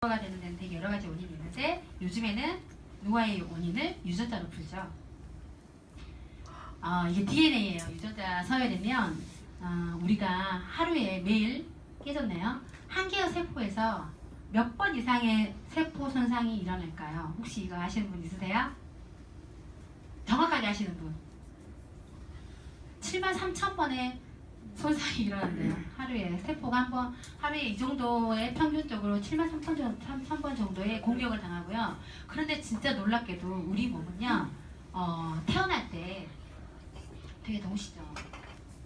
노화가 되는 데는 되게 여러 가지 원인이 있는데 요즘에는 노화의 원인을 유전자로 풀죠. 이게 DNA예요. 유전자 서열이면 우리가 하루에 매일 깨졌네요. 한 개의 세포에서 몇 번 이상의 세포 손상이 일어날까요? 혹시 이거 아시는 분 있으세요? 정확하게 아시는 분. 73,000번의 손상이 일어난대요. 하루에 세포가 한 번, 하루에 이 정도의 평균적으로 73,000번 정도의 공격을 당하고요. 그런데 진짜 놀랍게도 우리 몸은요, 태어날 때 되게 더우시죠?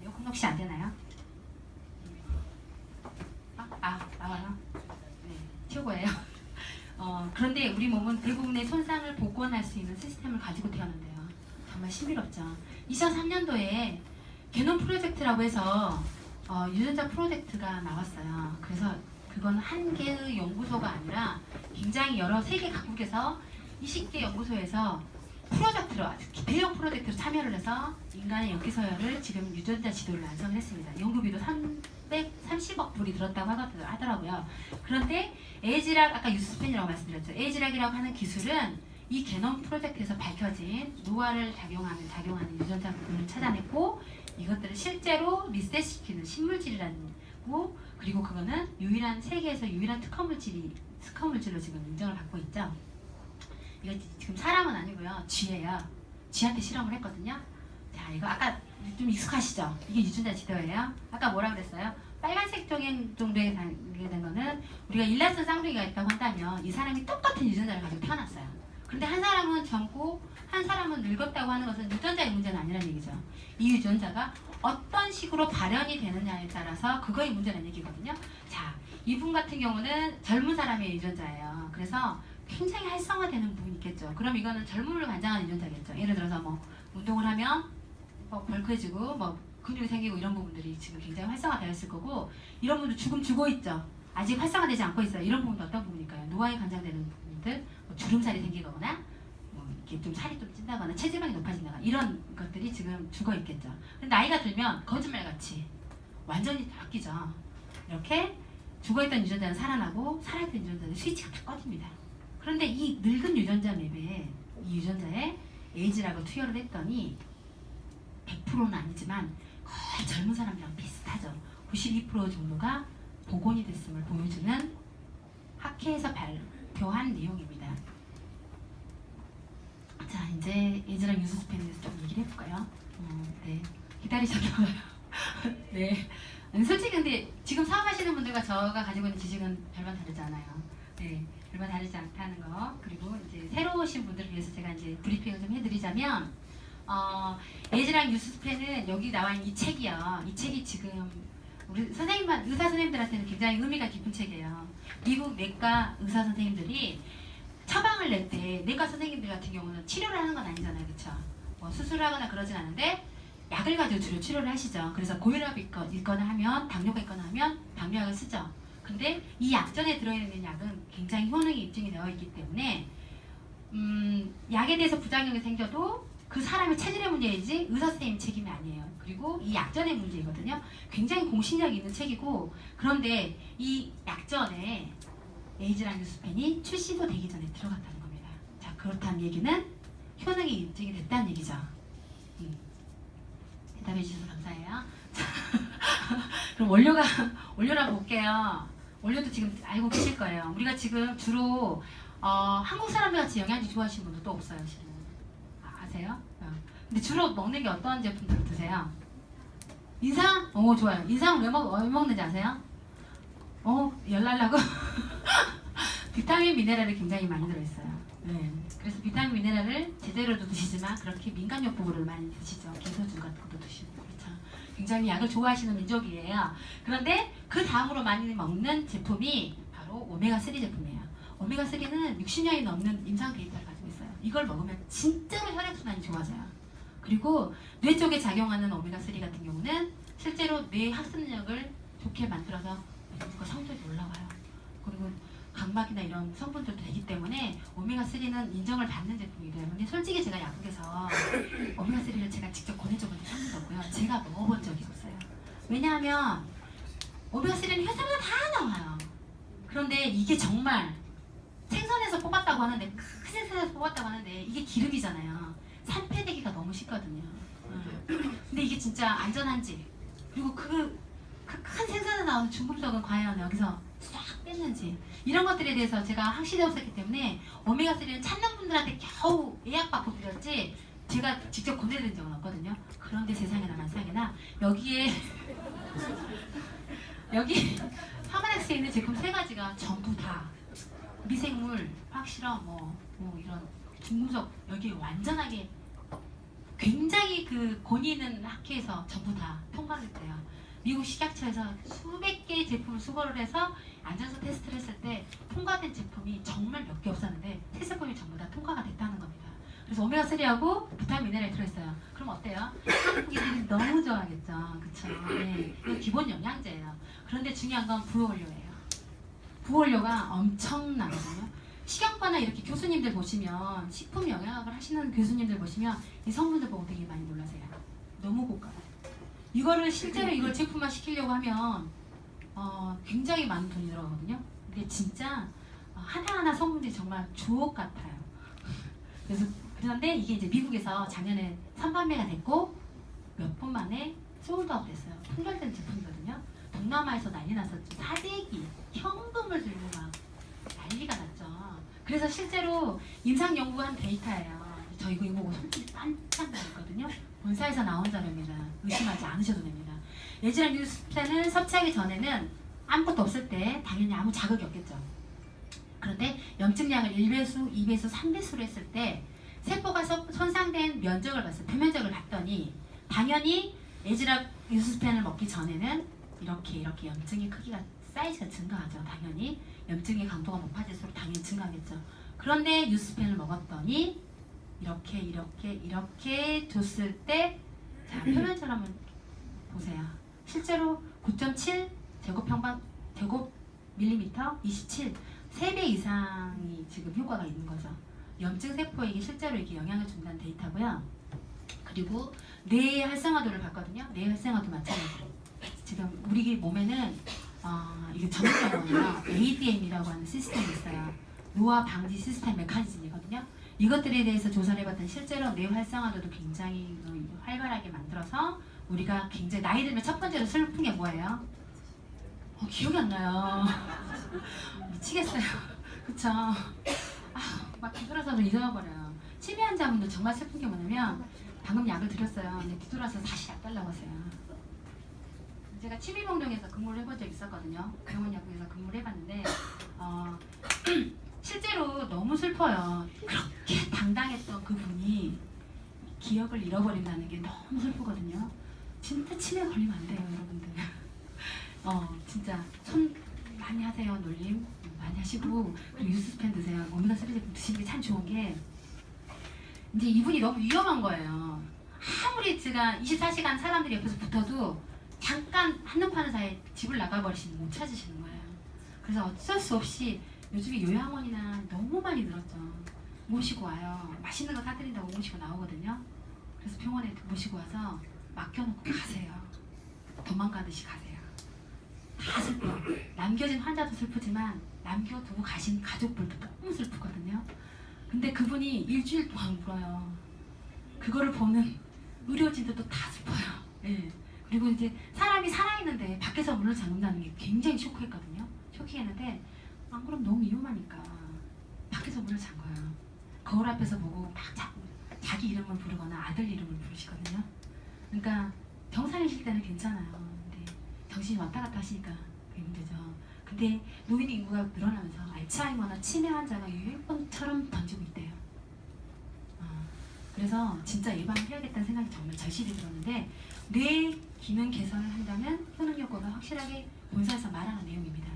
에어컨 혹시 안 되나요? 나와요? 네, 최고예요. 그런데 우리 몸은 대부분의 손상을 복원할 수 있는 시스템을 가지고 태어난대요. 정말 신비롭죠. 2003년도에 게놈 프로젝트라고 해서 유전자 프로젝트가 나왔어요. 그래서 그건 한 개의 연구소가 아니라 굉장히 여러 세계 각국에서 20개 연구소에서 프로젝트로, 대형 프로젝트로 참여를 해서 인간의 연기 서열을 지금 유전자 지도를 완성을 했습니다. 연구비도 330억 불이 들었다고 하더라고요. 그런데 에이지락, 아까 유스펜이라고 말씀드렸죠. 에이지락이라고 하는 기술은 이 게놈 프로젝트에서 밝혀진 노화를 작용하는 유전자 부분을 찾아냈고 이것들을 실제로 리셋시키는 신물질이라고, 그리고 그거는 세계에서 유일한 특허물질로 지금 인정을 받고 있죠. 이거 지금 사람은 아니고요. 쥐예요. 쥐한테 실험을 했거든요. 자, 이거 아까 좀 익숙하시죠? 이게 유전자 지도예요. 아까 뭐라 그랬어요? 빨간색 정도에 된 거는 우리가 일란성 쌍둥이가 있다고 한다면 이 사람이 똑같은 유전자를 가지고 태어났어요. 그런데 한 사람은 젊고 한 사람은 늙었다고 하는 것은 유전자의 문제는 아니라는 얘기죠. 이 유전자가 어떤 식으로 발현이 되느냐에 따라서 그거의 문제라는 얘기거든요. 자, 이분 같은 경우는 젊은 사람의 유전자예요. 그래서 굉장히 활성화되는 부분이 있겠죠. 그럼 이거는 젊음을 관장하는 유전자겠죠. 예를 들어서 뭐 운동을 하면 벌크해지고 뭐 근육이 생기고 이런 부분들이 지금 굉장히 활성화되어 있을 거고, 이런 분들 죽어 있죠. 아직 활성화되지 않고 있어요. 이런 부분도 어떤 부분일까요? 노화에 관장되는 부분들, 뭐 주름살이 생기거나 뭐 이렇게 좀 살이 좀 찐다거나 체지방이 높아진다거나 이런 것들이 지금 죽어 있겠죠. 근데 나이가 들면 거짓말같이 완전히 바뀌죠. 이렇게 죽어있던 유전자는 살아나고 살아있던 유전자는 스위치가 딱 꺼집니다. 그런데 이 늙은 유전자 맵에 이 유전자에 에이지락을 투여를 했더니 100%는 아니지만 거의 젊은 사람이랑 비슷하죠. 92% 정도가 복원이 됐음을 보여주는 학회에서 발표한 내용입니다. 자, 이제 에이지락 유스펜에 대해서 좀 얘기를 해볼까요? 네, 기다리셨나봐요. 네, 솔직히 근데 지금 사업하시는 분들과 저가 가지고 있는 지식은 별반 다르지 않아요. 네, 별반 다르지 않다는 거. 그리고 이제 새로 오신 분들을 위해서 제가 이제 브리핑을 좀 해드리자면, 에이지락 유스펜은 여기 나와 있는 이 책이요. 이 책이 지금 우리 의사 선생님들한테는 굉장히 의미가 깊은 책이에요. 미국 내과 의사 선생님들이 처방을 낼 때, 내과 선생님들 같은 경우는 치료를 하는 건 아니잖아요, 그렇죠? 뭐 수술을 하거나 그러진 않은데 약을 가지고 주로 치료를 하시죠. 그래서 고혈압이 있거나 하면, 당뇨가 있거나 하면 당뇨약을 쓰죠. 근데 이 약전에 들어있는 약은 굉장히 효능이 입증이 되어 있기 때문에 약에 대해서 부작용이 생겨도 그 사람의 체질의 문제이지 의사 선생님 책임이 아니에요. 그리고 이 약전의 문제이거든요. 굉장히 공신력이 있는 책이고, 그런데 이 약전에 에이지락 유스펜이 출시도 되기 전에 들어갔다는 겁니다. 자, 그렇다는 얘기는 효능이 입증이 됐다는 얘기죠. 대답해 주셔서 감사해요. 그럼 원료라 볼게요. 원료도 지금 알고 계실 거예요. 우리가 지금 주로 한국 사람들 같이 영양제 좋아하시는 분도 또 없어요, 실은. 아세요? 근데 주로 먹는 게 어떤 제품들 드세요? 인상? 좋아요. 인상 왜 먹는지 아세요? 열 날라고? 비타민 미네랄이 굉장히 많이 들어있어요. 네. 그래서 비타민 미네랄을 제대로도 드시지만 그렇게 민간요법으로 많이 드시죠. 개소주 같은 것도 드시고. 그렇죠. 굉장히 약을 좋아하시는 민족이에요. 그런데 그 다음으로 많이 먹는 제품이 바로 오메가3 제품이에요. 오메가3는 60년이 넘는 임상 데이터를 가지고 있어요. 이걸 먹으면 진짜로 혈액순환이 좋아져요. 그리고 뇌 쪽에 작용하는 오메가3 같은 경우는 실제로 뇌 학습력을 좋게 만들어서 성적이 올라가요. 그리고 각막이나 이런 성분들도 되기 때문에 오메가3는 인정을 받는 제품이기 때문에, 솔직히 제가 약국에서 오메가3를 제가 직접 권해줘본 적이 없고요. 제가 먹어본 적이 없어요. 왜냐하면 오메가3는 회사마다 다 나와요. 그런데 이게 정말 뽑았다고 하는데 큰 센서에서 뽑았다고 하는데 이게 기름이잖아요. 산패되기가 너무 쉽거든요. 근데 이게 진짜 안전한지 그리고 그 큰 생산에 나오는 중금속은 과연 여기서 싹 뺐는지 이런 것들에 대해서 제가 확실히 없었기 때문에 오메가3는 찾는 분들한테 겨우 예약받고 드렸지 제가 직접 권해드린 적은 없거든요. 그런데 세상에나 만상에나 여기 파마넥스에 있는 제품 3가지가 전부 다 미생물, 확실한 뭐 이런 중금속 여기 완전하게 굉장히 그 권위 있는 학회에서 전부 다 통과를 했대요. 미국 식약처에서 수백 개의 제품을 수거를 해서 안전성 테스트를 했을 때 통과된 제품이 정말 몇 개 없었는데 세 제품이 전부 다 통과가 됐다는 겁니다. 그래서 오메가3하고 비타민 미네랄이 들어있어요. 그럼 어때요? 한국인들이 너무 좋아하겠죠. 그쵸? 네. 이건 기본 영양제예요. 그런데 중요한 건 부원료예요. 부원료가 엄청나거든요. 식약과나 이렇게 교수님들 보시면 식품 영양학을 하시는 교수님들 보시면 이 성분들 보고 되게 많이 놀라세요. 너무 고가요. 이거를 실제로 이걸 제품화 시키려고 하면 굉장히 많은 돈이 들어가거든요. 근데 진짜 하나하나 성분들이 정말 주옥 같아요. 그런데 이게 이제 미국에서 작년에 선판매가 됐고 몇 분 만에 솔드아웃 됐어요. 품절된 제품이거든요. 동남아에서 난리 났었죠. 사재기, 현금을 들고 막 난리가 났죠. 그래서 실제로 임상연구한 데이터예요. 저 이거 보고 손길이 깜짝 놀랐거든요. 본사에서 나온 자료입니다. 의심하지 않으셔도 됩니다. 예지랑 뉴스펜은 섭취하기 전에는 아무것도 없을 때 당연히 아무 자극이 없겠죠. 그런데 염증량을 1배수, 2배수, 3배수로 했을 때 세포가 손상된 면적을 봤어요. 표면적을 봤더니 당연히 에즈락 유스펜을 먹기 전에는 이렇게 염증의 크기가 사이즈가 증가하죠. 당연히 염증의 강도가 높아질수록 당연히 증가하겠죠. 그런데 유스펜을 먹었더니 이렇게 줬을 때 자, 표면적으로 한번 보세요. 실제로 9.7 제곱 밀리미터 27 3배 이상이 지금 효과가 있는 거죠. 염증 세포에게 실제로 이게 영향을 준다는 데이터고요. 그리고 뇌의 활성화도를 봤거든요. 뇌의 활성화도 마찬가지로 지금 우리 몸에는 이게 전문용어예요. ADM이라고 하는 시스템이 있어요. 노화 방지 시스템 메커니즘이거든요. 이것들에 대해서 조사를 해봤더니 실제로 뇌 활성화도도 굉장히 활발하게 만들어서 우리가 굉장히 나이 들면 첫 번째로 슬픈 게 뭐예요? 기억이 안 나요. 미치겠어요. 그쵸? 막 뒤돌아서도 잊어버려요. 치매 환자분들 정말 슬픈 게 뭐냐면 방금 약을 드렸어요. 근데 뒤돌아서 다시 약 달라고 하세요. 제가 치매병동에서 근무를 해본 적이 있었거든요. 병원약국에서 근무를 해봤는데 실제로 너무 슬퍼요. 그렇게 당당했던 그분이 기억을 잃어버린다는 게 너무 슬프거든요. 진짜 치매 걸리면 안 돼요, 여러분들. 진짜 손 많이 하세요, 놀림 많이 하시고 그리고 유스펜 드세요. 오메가3 제품 드시는 게 참 좋은 게 이제 이분이 너무 위험한 거예요. 아무리 제가 24시간 사람들이 옆에서 붙어도 잠깐 한눈 파는 사이에 집을 나가버리시면 못 찾으시는 거예요. 그래서 어쩔 수 없이 요즘에 요양원이나 너무 많이 늘었죠. 모시고 와요. 맛있는 거 사드린다고 모시고 나오거든요. 그래서 병원에 모시고 와서 맡겨놓고 가세요. 도망가듯이 가세요. 다 슬퍼. 남겨진 환자도 슬프지만 남겨두고 가신 가족들도 너무 슬프거든요. 근데 그분이 일주일 동안 울어요. 그거를 보는 의료진들도 다 슬퍼요. 네. 그리고 이제 사람이 살아있는데 밖에서 문을 잠근다는 게 굉장히 쇼크했거든요. 쇼킹했는데 안 그럼 너무 위험하니까 밖에서 문을 잠궈요. 거울 앞에서 보고 막 자기 이름을 부르거나 아들 이름을 부르시거든요. 그러니까 정상이실 때는 괜찮아요. 근데 정신이 왔다 갔다 하시니까 힘들죠. 근데 노인 인구가 늘어나면서 알츠하이머나 치매 환자가 유행병처럼 던지고 있대요. 그래서 진짜 예방을 해야겠다는 생각이 정말 절실히 들었는데 뇌 기능 개선을 한다면 효능 효과가 확실하게 본사에서 말하는 내용입니다.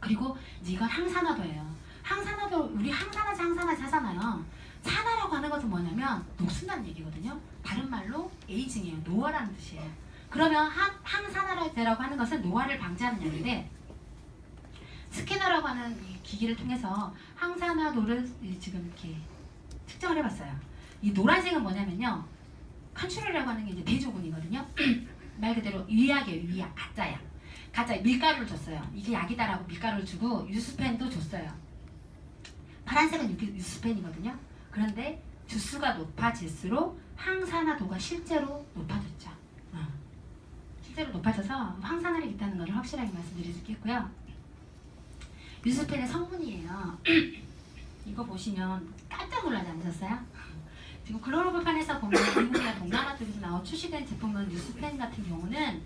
그리고 이제 이건 항산화도예요. 항산화도 우리 항산화제 하잖아요. 산화라고 하는 것은 뭐냐면 녹슨다는 얘기거든요. 다른 말로 에이징이에요. 노화라는 뜻이에요. 그러면 항산화제라고 하는 것은 노화를 방지하는 약인데 스캐너라고 하는 이 기기를 통해서 항산화도를 지금 이렇게 측정을 해봤어요. 이 노란색은 뭐냐면요. 컨트롤이라고 하는 게 이제 대조군이거든요. 말 그대로 위약이에요. 위약, 가짜약. 가짜 밀가루를 줬어요. 이게 약이다라고 밀가루를 주고 유스펜도 줬어요. 파란색은 유스펜이거든요. 그런데 주수가 높아질수록 항산화도가 실제로 높아졌죠. 실제로 높아져서 항산화력이 있다는 것을 확실하게 말씀드릴 수 있겠고요. 유스펜의 성분이에요. 이거 보시면 깜짝 놀라지 않으셨어요? 지금 글로벌판에서 보면 미국이나 동남아 쪽에서 출시된 제품은 유스펜 같은 경우는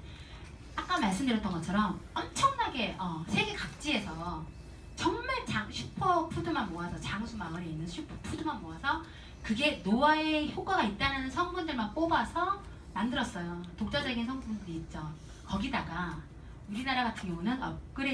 아까 말씀드렸던 것처럼 엄청나게 세계 각지에서 정말 슈퍼푸드만 모아서 장수 마을에 있는 슈퍼푸드만 모아서 그게 노화에 효과가 있다는 성분들만 뽑아서 만들었어요. 독자적인 성분들이 있죠. 거기다가 우리나라 같은 경우는 업그레이드